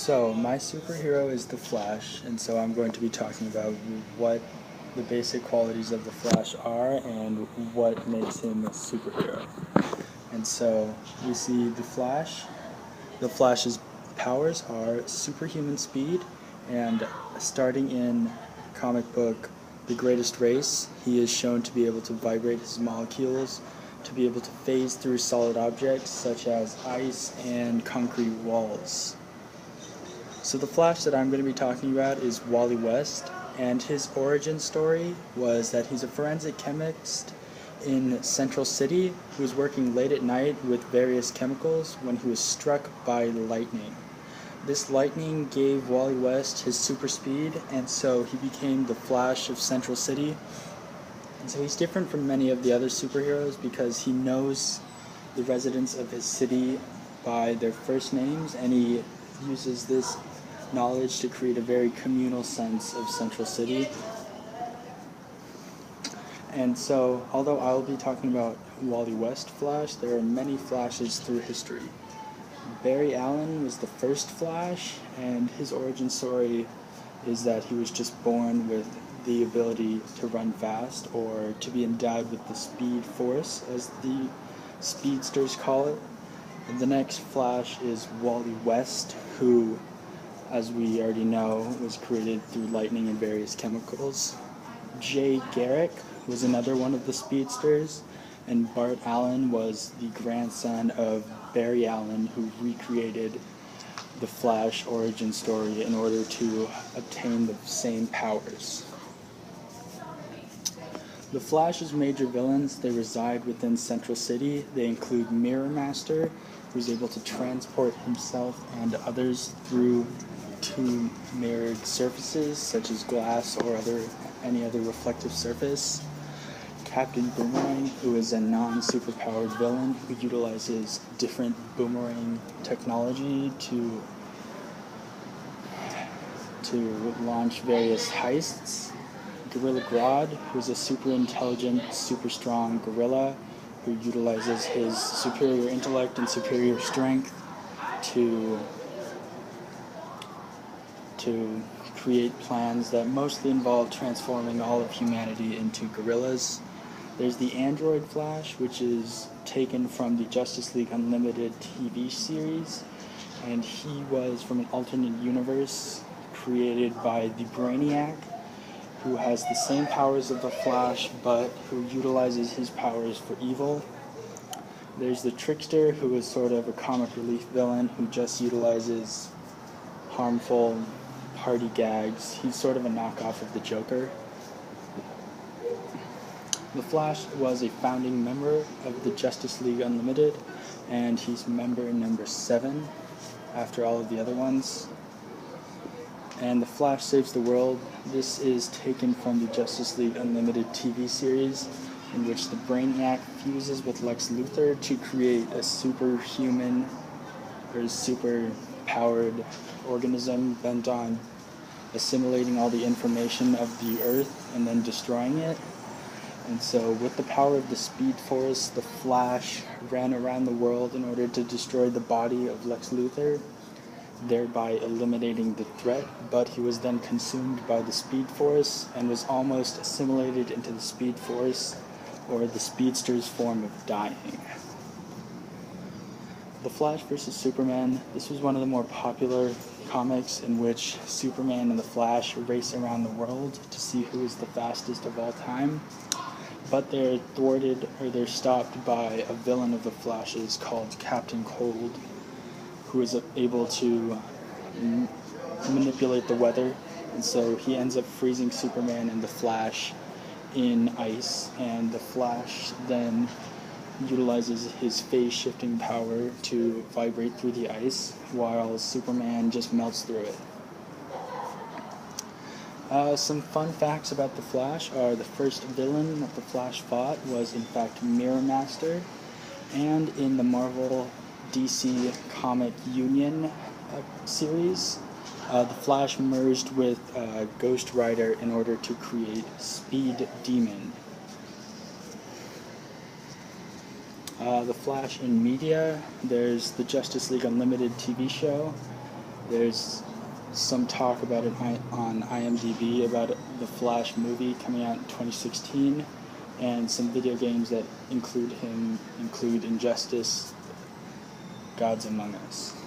So, my superhero is the Flash, and so I'm going to be talking about what the basic qualities of the Flash are and what makes him a superhero. And so, we see the Flash. The Flash's powers are superhuman speed, and starting in comic book The Greatest Race, he is shown to be able to vibrate his molecules, to be able to phase through solid objects such as ice and concrete walls. So the Flash that I'm going to be talking about is Wally West, and his origin story was that he's a forensic chemist in Central City who was working late at night with various chemicals when he was struck by lightning. This lightning gave Wally West his super speed, and so he became the Flash of Central City. And so he's different from many of the other superheroes because he knows the residents of his city by their first names, and he uses this knowledge to create a very communal sense of Central City. And so, although I'll be talking about Wally West Flash, there are many Flashes through history. Barry Allen was the first Flash, and his origin story is that he was just born with the ability to run fast, or to be endowed with the Speed Force, as the speedsters call it. And the next Flash is Wally West, who, as we already know, was created through lightning and various chemicals. Jay Garrick was another one of the speedsters, and Bart Allen was the grandson of Barry Allen, who recreated the Flash origin story in order to obtain the same powers. The Flash's major villains, they reside within Central City. They include Mirror Master, who's able to transport himself and others through to mirrored surfaces such as glass or any other reflective surface. Captain Boomerang, who is a non-superpowered villain who utilizes different boomerang technology to launch various heists. Gorilla Grodd, who is a super intelligent, super strong gorilla who utilizes his superior intellect and superior strength to create plans that mostly involve transforming all of humanity into gorillas. There's the Android Flash, which is taken from the Justice League Unlimited TV series, and he was from an alternate universe created by the Brainiac, who has the same powers of the Flash, but who utilizes his powers for evil. There's the Trickster, who is sort of a comic relief villain who just utilizes harmful party gags. He's sort of a knockoff of the Joker. The Flash was a founding member of the Justice League Unlimited, and he's member number 7 after all of the other ones. And The Flash Saves the World. This is taken from the Justice League Unlimited TV series, in which the Brainiac fuses with Lex Luthor to create a superhuman or super-powered organism bent on assimilating all the information of the Earth and then destroying it. And so with the power of the Speed Force, the Flash ran around the world in order to destroy the body of Lex Luthor, thereby eliminating the threat, but he was then consumed by the Speed Force and was almost assimilated into the Speed Force, or the Speedster's form of dying. The Flash vs. Superman. This was one of the more popular comics in which Superman and the Flash race around the world to see who is the fastest of all time. But they're thwarted, or they're stopped by a villain of the Flash's called Captain Cold, who is able to manipulate the weather, and so he ends up freezing Superman and the Flash in ice, and the Flash then utilizes his phase-shifting power to vibrate through the ice, while Superman just melts through it. Some fun facts about the Flash are the first villain that the Flash fought was in fact Mirror Master, and in the Marvel DC Comic Union series, the Flash merged with Ghost Rider in order to create Speed Demon. The Flash in media, there's the Justice League Unlimited TV show, There's some talk about it on IMDb about the Flash movie coming out in 2016, and some video games that include Injustice, Gods Among Us.